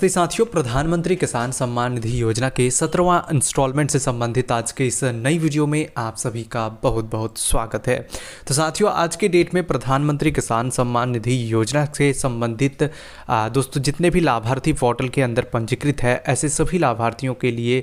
तो साथियों, प्रधानमंत्री किसान सम्मान निधि योजना के 17वां इंस्टॉलमेंट से संबंधित आज के इस नई वीडियो में आप सभी का बहुत बहुत स्वागत है। तो साथियों, आज के डेट में प्रधानमंत्री किसान सम्मान निधि योजना से संबंधित दोस्तों जितने भी लाभार्थी पोर्टल के अंदर पंजीकृत है, ऐसे सभी लाभार्थियों के लिए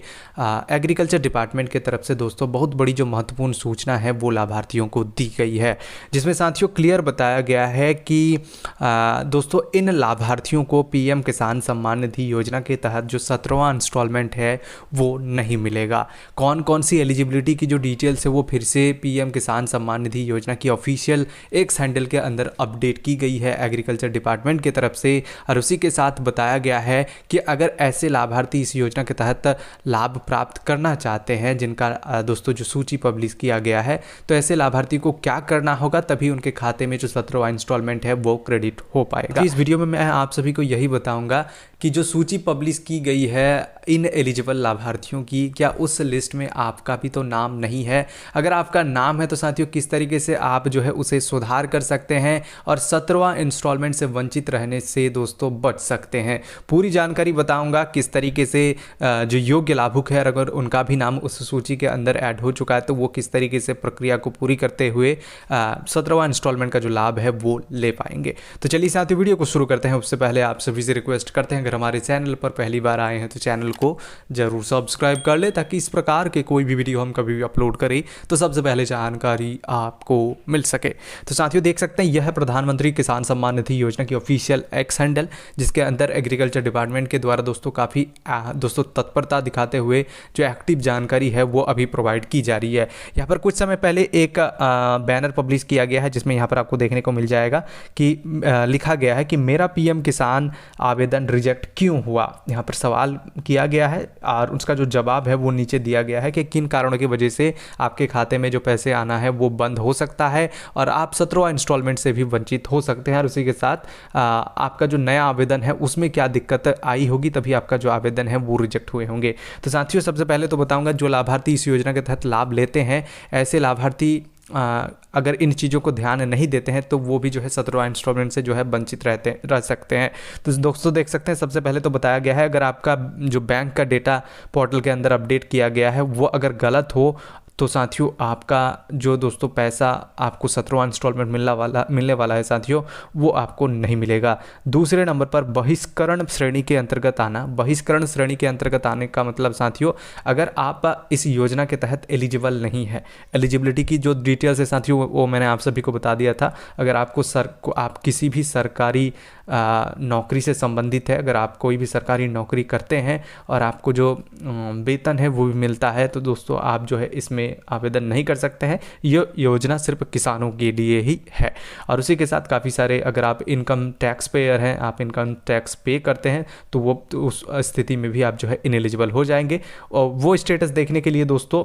एग्रीकल्चर डिपार्टमेंट की तरफ से दोस्तों बहुत बड़ी जो महत्वपूर्ण सूचना है वो लाभार्थियों को दी गई है, जिसमें साथियों क्लियर बताया गया है कि दोस्तों इन लाभार्थियों को पीएम किसान सम्मान निधि योजना के तहत जो 17वां इंस्टॉलमेंट है वो नहीं मिलेगा। कौन कौन सी एलिजिबिलिटी की जो डिटेल्स है वो फिर से पीएम किसान सम्मान निधि योजना की ऑफिशियल एक्स हैंडल के अंदर अपडेट की गई है एग्रीकल्चर डिपार्टमेंट की तरफ से, और उसी के साथ बताया गया है कि अगर ऐसे लाभार्थी इस योजना के तहत लाभ प्राप्त करना चाहते हैं जिनका दोस्तों जो सूची पब्लिश किया गया है, तो ऐसे लाभार्थी को क्या करना होगा, तभी उनके खाते में जो 17वां इंस्टॉलमेंट है वो क्रेडिट हो पाएगा। इस वीडियो में मैं आप सभी को यही बताऊंगा कि जो सूची पब्लिश की गई है इन एलिजिबल लाभार्थियों की, क्या उस लिस्ट में आपका भी तो नाम नहीं है। अगर आपका नाम है तो साथियों किस तरीके से आप जो है उसे सुधार कर सकते हैं और 17वां इंस्टॉलमेंट से वंचित रहने से दोस्तों बच सकते हैं। पूरी जानकारी बताऊंगा किस तरीके से जो योग्य लाभुक है अगर उनका भी नाम उस सूची के अंदर ऐड हो चुका है तो वो किस तरीके से प्रक्रिया को पूरी करते हुए 17वां इंस्टॉलमेंट का जो लाभ है वो ले पाएंगे। तो चलिए साथियों वीडियो को शुरू करते हैं। उससे पहले आप सभी से रिक्वेस्ट करते हैं, अगर हमारे चैनल पर पहली बार आए हैं तो चैनल को जरूर सब्सक्राइब कर ले, ताकि इस प्रकार के कोई भी वीडियो हम कभी भी अपलोड करें तो सबसे पहले जानकारी आपको मिल सके। तो साथियों देख सकते हैं यह है प्रधानमंत्री किसान सम्मान निधि योजना की ऑफिशियल एक्स हैंडल, जिसके अंदर एग्रीकल्चर डिपार्टमेंट के द्वारा दोस्तों काफ़ी दोस्तों तत्परता दिखाते हुए जो एक्टिव जानकारी है वो अभी प्रोवाइड की जा रही है। यहाँ पर कुछ समय पहले एक बैनर पब्लिश किया गया है जिसमें यहाँ पर आपको देखने को मिल जाएगा कि लिखा गया है कि मेरा पीएम किसान आवेदन रिजेक्ट क्यों हुआ। यहाँ पर सवाल किया गया है और उसका जो जवाब है वो नीचे दिया गया है कि किन कारणों की वजह से आपके खाते में जो पैसे आना है वो बंद हो सकता है और आप 17वां इंस्टॉलमेंट से भी वंचित हो सकते हैं। और उसी के साथ आपका जो नया आवेदन है उसमें क्या दिक्कत आई होगी, तभी आपका जो आवेदन है वो रिजेक्ट हुए होंगे। तो साथियों सबसे पहले तो बताऊंगा जो लाभार्थी इस योजना के तहत लाभ लेते हैं, ऐसे लाभार्थी अगर इन चीज़ों को ध्यान नहीं देते हैं तो वो भी जो है 17वां इंस्टॉलमेंट से जो है वंचित रह सकते हैं। तो दोस्तों देख सकते हैं सबसे पहले तो बताया गया है अगर आपका जो बैंक का डेटा पोर्टल के अंदर अपडेट किया गया है वो अगर गलत हो तो साथियों आपका जो दोस्तों पैसा आपको 17वां इंस्टॉलमेंट मिलने वाला है साथियों वो आपको नहीं मिलेगा। दूसरे नंबर पर बहिष्करण श्रेणी के अंतर्गत आना। बहिष्करण श्रेणी के अंतर्गत आने का मतलब साथियों अगर आप इस योजना के तहत एलिजिबल नहीं है, एलिजिबिलिटी की जो डिटेल्स है साथियों वो मैंने आप सभी को बता दिया था। अगर आप किसी भी सरकारी नौकरी से संबंधित है, अगर आप कोई भी सरकारी नौकरी करते हैं और आपको जो वेतन है वो भी मिलता है तो दोस्तों आप जो है इसमें आवेदन नहीं कर सकते हैं। ये योजना सिर्फ किसानों के लिए ही है। और उसी के साथ काफ़ी सारे अगर आप इनकम टैक्स पेयर हैं, आप इनकम टैक्स पे करते हैं तो वो तो उस स्थिति में भी आप जो है इनएलिजिबल हो जाएंगे। और वो स्टेटस देखने के लिए दोस्तों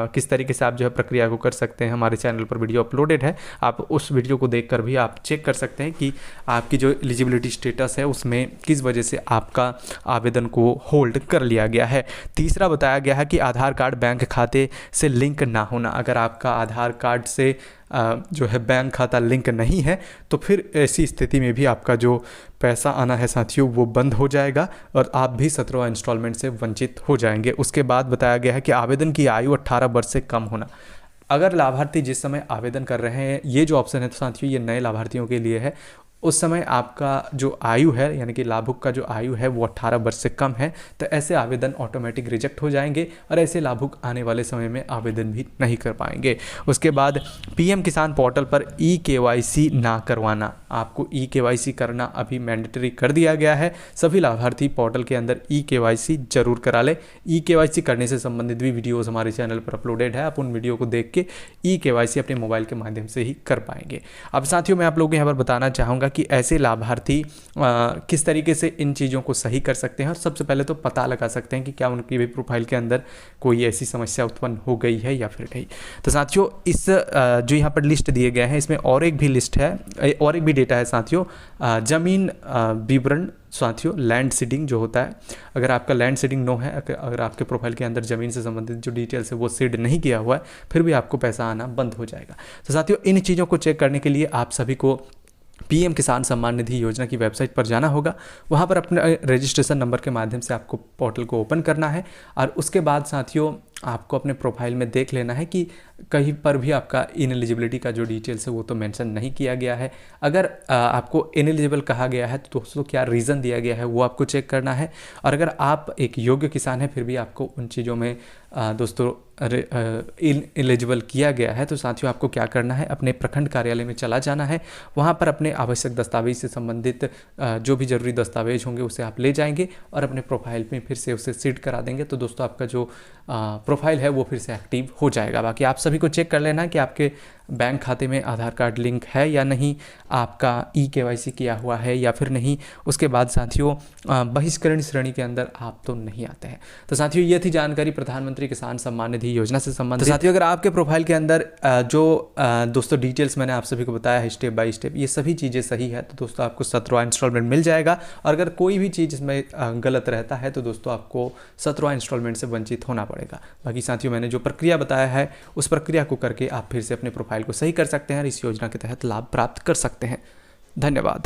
किस तरीके से आप जो है प्रक्रिया को कर सकते हैं, हमारे चैनल पर वीडियो अपलोडेड है, आप उस वीडियो को देखकर भी आप चेक कर सकते हैं कि आपकी जो एलिजिबिलिटी स्टेटस है उसमें किस वजह से आपका आवेदन को होल्ड कर लिया गया है। तीसरा बताया गया है कि आधार कार्ड बैंक खाते से लिंक ना होना। अगर आपका आधार कार्ड से जो है बैंक खाता लिंक नहीं है तो फिर ऐसी स्थिति में भी आपका जो पैसा आना है साथियों वो बंद हो जाएगा और आप भी 17वां इंस्टॉलमेंट से वंचित हो जाएंगे। उसके बाद बताया गया है कि आवेदन की आयु 18 वर्ष से कम होना। अगर लाभार्थी जिस समय आवेदन कर रहे हैं, ये जो ऑप्शन है तो साथियों ये नए लाभार्थियों के लिए है, उस समय आपका जो आयु है यानी कि लाभुक का जो आयु है वो 18 वर्ष से कम है तो ऐसे आवेदन ऑटोमेटिक रिजेक्ट हो जाएंगे और ऐसे लाभुक आने वाले समय में आवेदन भी नहीं कर पाएंगे। उसके बाद पीएम किसान पोर्टल पर ई-केवाईसी ना करवाना। आपको ई-केवाईसी करना अभी मैंडेटरी कर दिया गया है। सभी लाभार्थी पोर्टल के अंदर ई-केवाईसी जरूर करा ले। ई-केवाईसी करने से संबंधित भी वीडियोज़ हमारे चैनल पर अपलोडेड है, आप उन वीडियो को देख के ई-केवाईसी अपने मोबाइल के माध्यम से ही कर पाएंगे। अब साथियों मैं आप लोगों को यहाँ पर बताना चाहूँगा कि ऐसे लाभार्थी किस तरीके से इन चीज़ों को सही कर सकते हैं और सबसे पहले तो पता लगा सकते हैं कि क्या उनकी भी प्रोफाइल के अंदर कोई ऐसी समस्या उत्पन्न हो गई है या फिर नहीं। तो साथियों इस जो यहाँ पर लिस्ट दिए गए हैं इसमें और एक भी लिस्ट है और एक भी डेटा है साथियों, ज़मीन विवरण साथियों, लैंड सीडिंग जो होता है, अगर आपका लैंड सीडिंग नो है, अगर आपके प्रोफाइल के अंदर ज़मीन से संबंधित जो डिटेल्स है वो सीड नहीं किया हुआ है, फिर भी आपको पैसा आना बंद हो जाएगा। तो साथियों इन चीज़ों को चेक करने के लिए आप सभी को पीएम किसान सम्मान निधि योजना की वेबसाइट पर जाना होगा। वहाँ पर अपने रजिस्ट्रेशन नंबर के माध्यम से आपको पोर्टल को ओपन करना है और उसके बाद साथियों आपको अपने प्रोफाइल में देख लेना है कि कहीं पर भी आपका इनएलिजिबिलिटी का जो डिटेल्स है वो तो मेंशन नहीं किया गया है। अगर आपको इनएलिजिबल कहा गया है तो दोस्तों क्या रीज़न दिया गया है वो आपको चेक करना है। और अगर आप एक योग्य किसान हैं फिर भी आपको उन चीज़ों में दोस्तों इनएलिजिबल किया गया है तो साथियों आपको क्या करना है, अपने प्रखंड कार्यालय में चला जाना है। वहाँ पर अपने आवश्यक दस्तावेज से संबंधित जो भी जरूरी दस्तावेज होंगे उसे आप ले जाएंगे और अपने प्रोफाइल में फिर से उसे सीड करा देंगे तो दोस्तों आपका जो प्रोफाइल है वो फिर से एक्टिव हो जाएगा। बाकी आप सभी को चेक कर लेना कि आपके बैंक खाते में आधार कार्ड लिंक है या नहीं, आपका KYC किया हुआ है या फिर नहीं। उसके बाद साथियों बहिष्करण श्रेणी के अंदर आप तो नहीं आते हैं। तो साथियों ये थी जानकारी प्रधानमंत्री किसान सम्मान निधि योजना से संबंधित। तो साथियों अगर आपके प्रोफाइल के अंदर जो दोस्तों डिटेल्स मैंने आप सभी को बताया है स्टेप बाय स्टेप, ये सभी चीज़ें सही है तो दोस्तों आपको 17वां इंस्टॉलमेंट मिल जाएगा। और अगर कोई भी चीज़ इसमें गलत रहता है तो दोस्तों आपको 17वां इंस्टॉलमेंट से वंचित होना पड़ेगा। बाकी साथियों मैंने जो प्रक्रिया बताया है उस प्रक्रिया को करके आप फिर से अपने प्रोफाइल को सही कर सकते हैं और इस योजना के तहत लाभ प्राप्त कर सकते हैं। धन्यवाद।